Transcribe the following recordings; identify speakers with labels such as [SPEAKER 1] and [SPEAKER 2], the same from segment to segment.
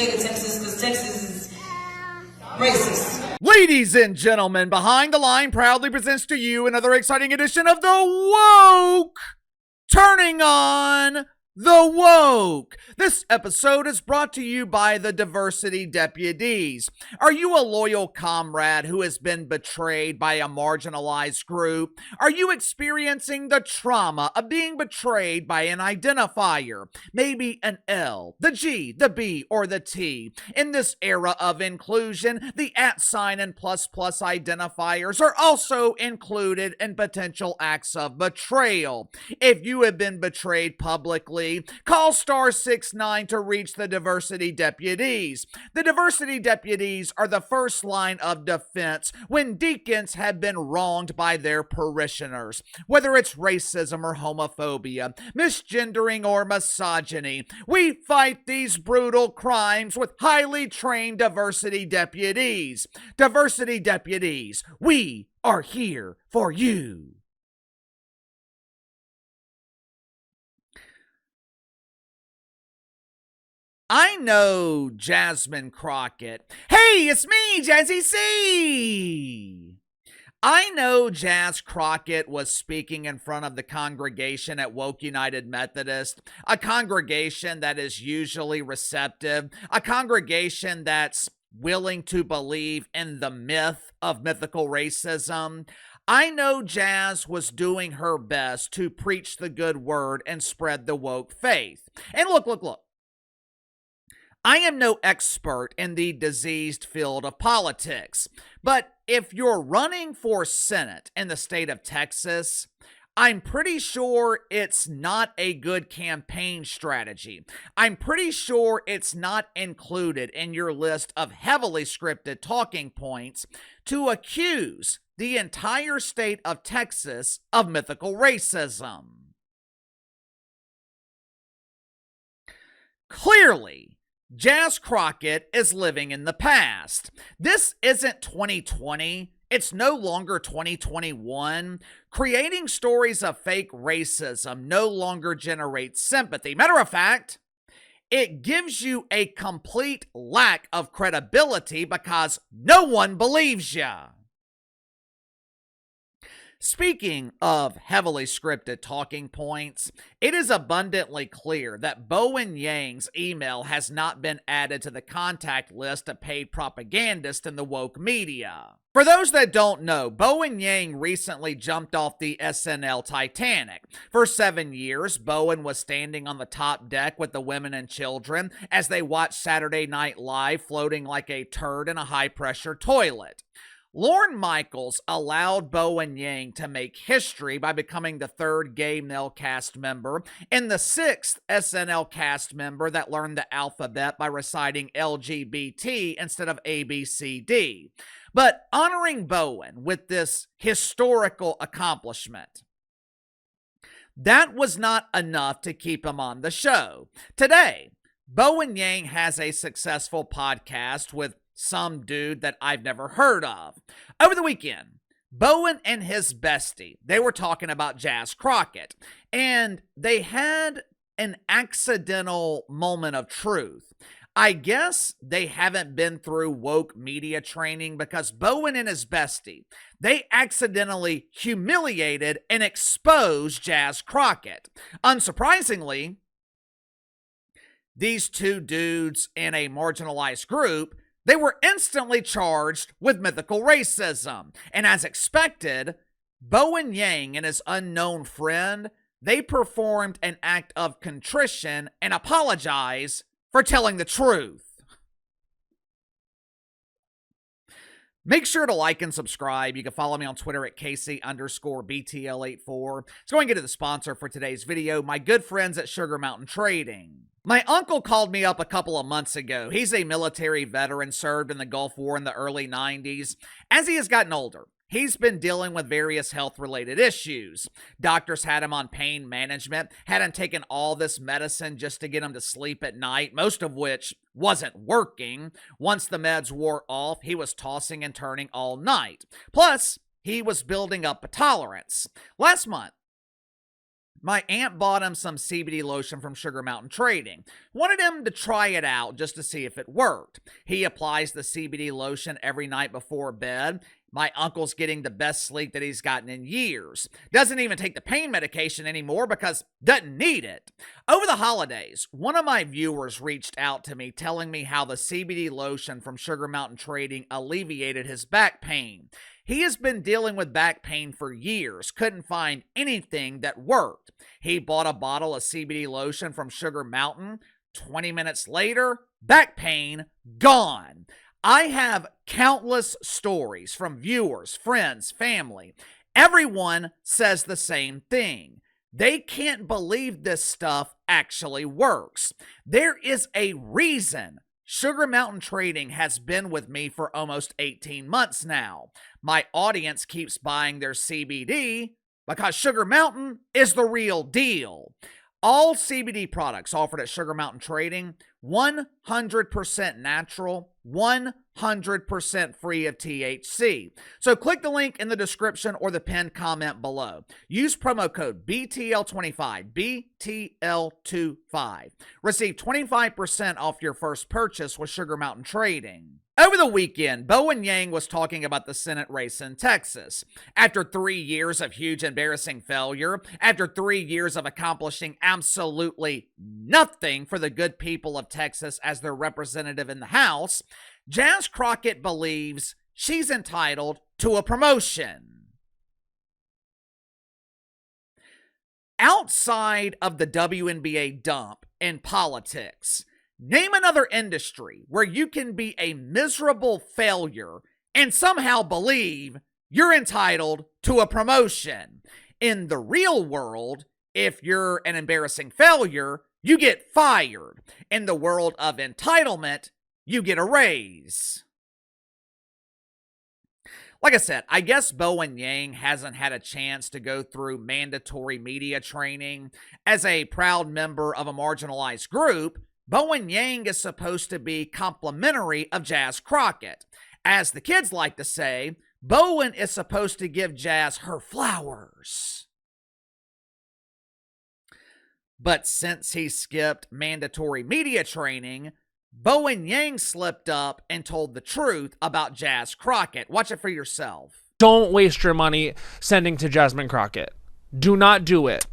[SPEAKER 1] state of Texas because Texas is racist.
[SPEAKER 2] Ladies and gentlemen, Behind the Line proudly presents to you another exciting edition of the Woke Turning On the Woke. This episode is brought to you by the Diversity Deputies. Are you a loyal comrade who has been betrayed by a marginalized group? Are you experiencing the trauma of being betrayed by an identifier? Maybe an L, the G, the B, or the T. In this era of inclusion, the @ and ++ identifiers are also included in potential acts of betrayal. If you have been betrayed publicly, call *69 to reach the Diversity Deputies. The Diversity Deputies are the first line of defense when deacons have been wronged by their parishioners. Whether it's racism or homophobia, misgendering or misogyny, we fight these brutal crimes with highly trained Diversity Deputies. Diversity Deputies, we are here for you. I know Jasmine Crockett. Hey, it's me, Jazzy C. I know Jazz Crockett was speaking in front of the congregation at Woke United Methodist, a congregation that is usually receptive, a congregation that's willing to believe in the myth of mythical racism. I know Jazz was doing her best to preach the good word and spread the woke faith. And look. I am no expert in the diseased field of politics, but if you're running for Senate in the state of Texas, I'm pretty sure it's not a good campaign strategy. I'm pretty sure it's not included in your list of heavily scripted talking points to accuse the entire state of Texas of mythical racism. Clearly, Jazz Crockett is living in the past. This isn't 2020. It's no longer 2021. Creating stories of fake racism no longer generates sympathy. Matter of fact, it gives you a complete lack of credibility because no one believes you. Speaking of heavily scripted talking points, it is abundantly clear that Bowen Yang's email has not been added to the contact list of paid propagandists in the woke media. For those that don't know, Bowen Yang recently jumped off the SNL Titanic. For 7 years, Bowen was standing on the top deck with the women and children as they watched Saturday Night Live floating like a turd in a high-pressure toilet. Lorne Michaels allowed Bowen Yang to make history by becoming the 3rd gay male cast member and the 6th SNL cast member that learned the alphabet by reciting LGBT instead of ABCD. But honoring Bowen with this historical accomplishment, that was not enough to keep him on the show. Today, Bowen Yang has a successful podcast with some dude that I've never heard of. Over the weekend, Bowen and his bestie, they were talking about Jazz Crockett, and they had an accidental moment of truth. I guess they haven't been through woke media training because Bowen and his bestie, they accidentally humiliated and exposed Jazz Crockett. Unsurprisingly, these two dudes in a marginalized group, they were instantly charged with mythical racism. And as expected, Bowen Yang and his unknown friend, they performed an act of contrition and apologized for telling the truth. Make sure to like and subscribe. You can follow me on Twitter at KC_BTL84. Let's go and get to the sponsor for today's video, my good friends at Sugar Mountain Trading. My uncle called me up a couple of months ago. He's a military veteran, served in the Gulf War in the early 90s. As he has gotten older, he's been dealing with various health-related issues. Doctors had him on pain management, had him taking all this medicine just to get him to sleep at night, most of which wasn't working. Once the meds wore off, he was tossing and turning all night. Plus, he was building up a tolerance. Last month, My aunt bought him some CBD lotion from Sugar Mountain Trading. Wanted him to try it out just to see if it worked. He applies the CBD lotion every night before bed. My uncle's getting the best sleep that he's gotten in years. Doesn't even take the pain medication anymore because doesn't need it. Over the holidays, one of my viewers reached out to me telling me how the CBD lotion from Sugar Mountain Trading alleviated his back pain. He has been dealing with back pain for years, couldn't find anything that worked. He bought a bottle of CBD lotion from Sugar Mountain. 20 minutes later, back pain gone. I have countless stories from viewers, friends, family. Everyone says the same thing. They can't believe this stuff actually works. There is a reason Sugar Mountain Trading has been with me for almost 18 months now. My audience keeps buying their CBD because Sugar Mountain is the real deal. All CBD products offered at Sugar Mountain Trading, 100% natural, 100% free of THC. So click the link in the description or the pinned comment below. Use promo code BTL25, BTL25. Receive 25% off your first purchase with Sugar Mountain Trading. Over the weekend, Bowen Yang was talking about the Senate race in Texas. After 3 years of huge embarrassing failure, after 3 years of accomplishing absolutely nothing for the good people of Texas as their representative in the House, Jas Crockett believes she's entitled to a promotion. Outside of the WNBA dump and politics, name another industry where you can be a miserable failure and somehow believe you're entitled to a promotion. In the real world, if you're an embarrassing failure, you get fired. In the world of entitlement, you get a raise. Like I said, I guess Bowen Yang hasn't had a chance to go through mandatory media training. As a proud member of a marginalized group, Bowen Yang is supposed to be complimentary of Jas Crockett. As the kids like to say, Bowen is supposed to give Jas her flowers. But since he skipped mandatory media training, Bowen Yang slipped up and told the truth about Jas Crockett. Watch it for yourself.
[SPEAKER 3] Don't waste your money sending to Jasmine Crockett. Do not do it.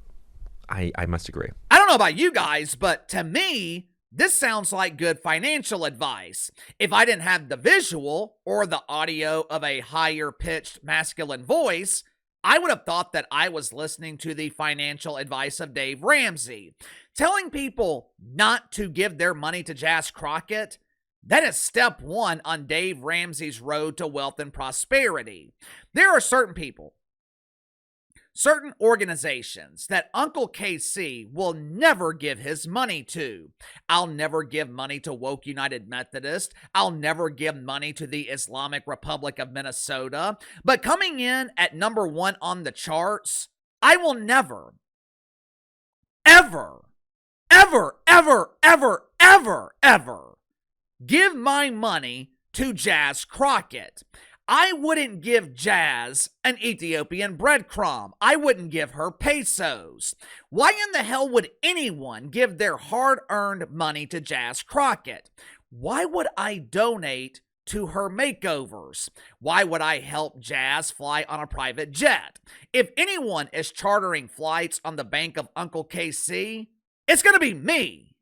[SPEAKER 4] I must agree.
[SPEAKER 2] I don't know about you guys, but to me, this sounds like good financial advice. If I didn't have the visual or the audio of a higher pitched masculine voice, I would have thought that I was listening to the financial advice of Dave Ramsey. Telling people not to give their money to Jas Crockett, that is step one on Dave Ramsey's road to wealth and prosperity. There are certain people, certain organizations that Uncle KC will never give his money to. I'll never give money to Woke United Methodist. I'll never give money to the Islamic Republic of Minnesota. But coming in at number one on the charts, I will never, ever, ever, ever, ever, ever, ever give my money to Jas Crockett. I wouldn't give Jas an Ethiopian breadcrumb. I wouldn't give her pesos. Why in the hell would anyone give their hard-earned money to Jas Crockett? Why would I donate to her makeovers? Why would I help Jas fly on a private jet? If anyone is chartering flights on the bank of Uncle KC, it's going to be me.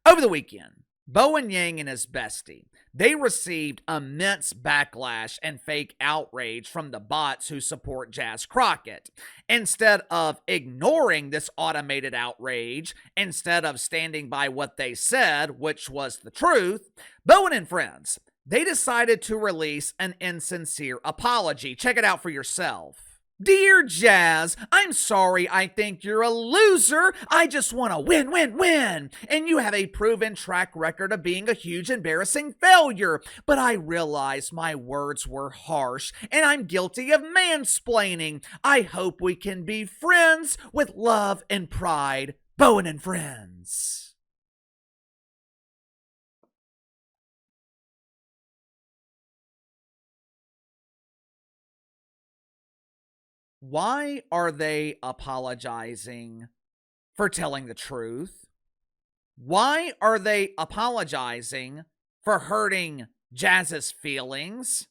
[SPEAKER 2] Over the weekend, Bowen Yang and his bestie, they received immense backlash and fake outrage from the bots who support Jas Crockett. Instead of ignoring this automated outrage, instead of standing by what they said, which was the truth, Bowen and friends, they decided to release an insincere apology. Check it out for yourself. Dear Jas, I'm sorry I think you're a loser. I just want to win, win, win. And you have a proven track record of being a huge embarrassing failure. But I realize my words were harsh and I'm guilty of mansplaining. I hope we can be friends with love and pride. Bowen and friends. Why are they apologizing for telling the truth? Why are they apologizing for hurting Jazz's feelings?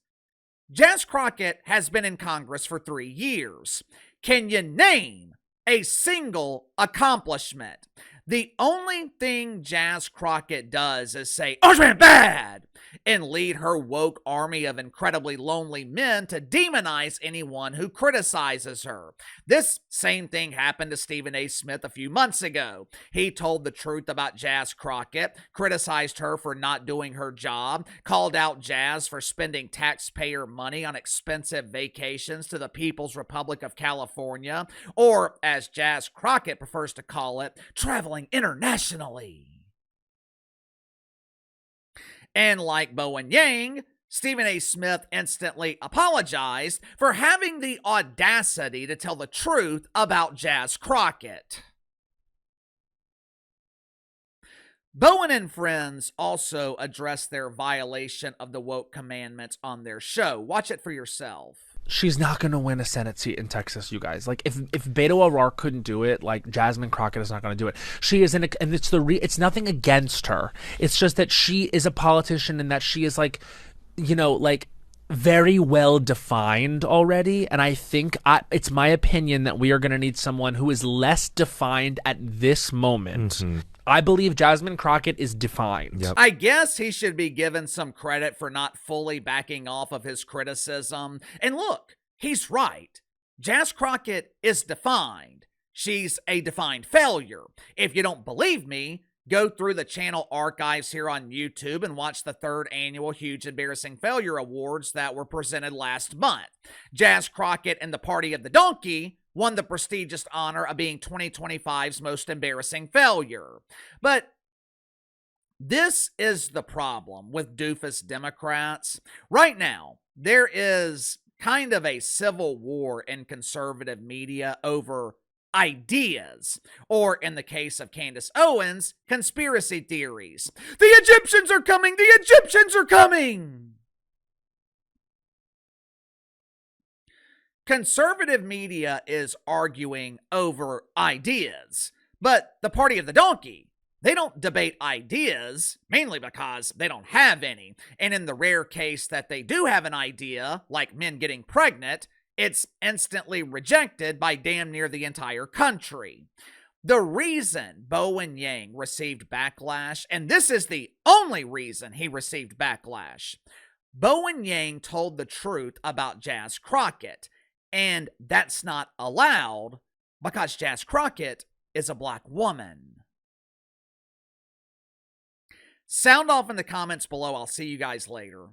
[SPEAKER 2] Jazz Crockett has been in Congress for 3 years. Can you name a single accomplishment? The only thing Jazz Crockett does is say, "Orange Man bad!" and lead her woke army of incredibly lonely men to demonize anyone who criticizes her. This same thing happened to Stephen A. Smith a few months ago. He told the truth about Jazz Crockett, criticized her for not doing her job, called out Jazz for spending taxpayer money on expensive vacations to the People's Republic of California, or, as Jazz Crockett prefers to call it, traveling internationally. And like Bowen Yang, Stephen A. Smith instantly apologized for having the audacity to tell the truth about Jazz Crockett. Bowen and friends also addressed their violation of the woke commandments on their show. Watch it for yourself.
[SPEAKER 3] She's not going to win a Senate seat in Texas, you guys. Like, if Beto O'Rourke couldn't do it, like, Jasmine Crockett is not going to do it. She is and it's nothing against her. It's just that she is a politician and that she is, like, you know, like, very well defined already. And I think it's my opinion that we are going to need someone who is less defined at this moment. Mm-hmm. I believe Jasmine Crockett is defined.
[SPEAKER 4] Yep.
[SPEAKER 2] I guess he should be given some credit for not fully backing off of his criticism. And look, he's right. Jazz Crockett is defined. She's a defined failure. If you don't believe me, go through the channel archives here on YouTube and watch the 3rd annual Huge Embarrassing Failure Awards that were presented last month. Jazz Crockett and the Party of the Donkey won the prestigious honor of being 2025's most embarrassing failure. But this is the problem with doofus Democrats. Right now, there is kind of a civil war in conservative media over ideas, or in the case of Candace Owens, conspiracy theories. The Egyptians are coming! The Egyptians are coming! Conservative media is arguing over ideas, but the Party of the Donkey, they don't debate ideas, mainly because they don't have any. And in the rare case that they do have an idea, like men getting pregnant, it's instantly rejected by damn near the entire country. The reason Bowen Yang received backlash, and this is the only reason he received backlash, Bowen Yang told the truth about Jazz Crockett. And that's not allowed because Jazz Crockett is a black woman. Sound off in the comments below. I'll see you guys later.